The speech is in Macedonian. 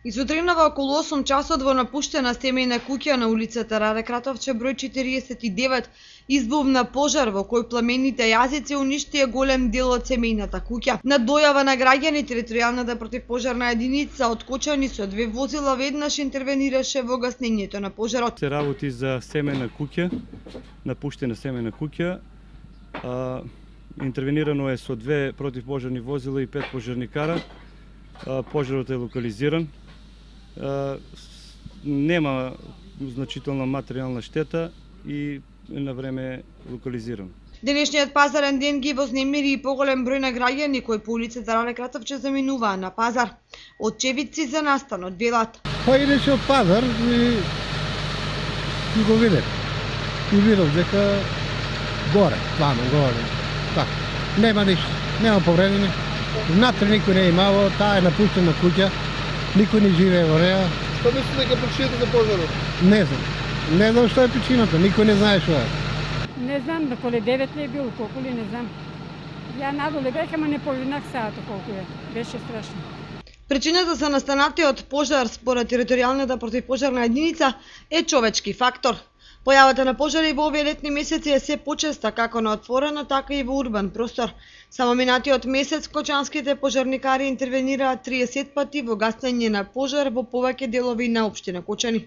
И сутринава околу 8 часот во напуштена семејна куќа на улицата Раде Кратовче број 49 избувна пожар во кој пламените јазици уништија голем дел од семејната куќа. На дојава на граѓани територијалната противпожарна единица од Кочани со 2 возила веднаш интервенираше во гаснењето на пожарот. Се работи за семејна куќа, напуштена семејна куќа. Интервенирано е со 2 противпожарни возила и 5 пожарникара. Пожарот е локализиран. Нема значителна материјална штета и на време локализиран. Денешниот пазарен ден ги вознемири и поголем број на граѓани кои по улицата Раде Кратовче заминуваа на пазар. Од Чевици за настан од Белат. Идеше од пазар и го видев. И видов дека горе, плано горе. Така. Нема ништо, нема повредени. Внатре никој не имало, таа е напуштена куќа. Никој не живее во неа. Што мислите дека причината за пожарот? Не знам. Не знам што е причината, никој не знае што е. Не знам, околу 9 ли е било, колку ли, не знам. Ја надоле бех, ама не погледнах саато колку е. Беше страшно. Причината за настанатиот пожар според територијалната противпожарна единица е човечки фактор. Појавата на пожари во овие летни месеци е се почеста како на отворено, така и во урбан простор. Само минатиот месец кочанските пожарникари интервенираа 30 пати во гаснење на пожар во повеќе делови на општина Кочани.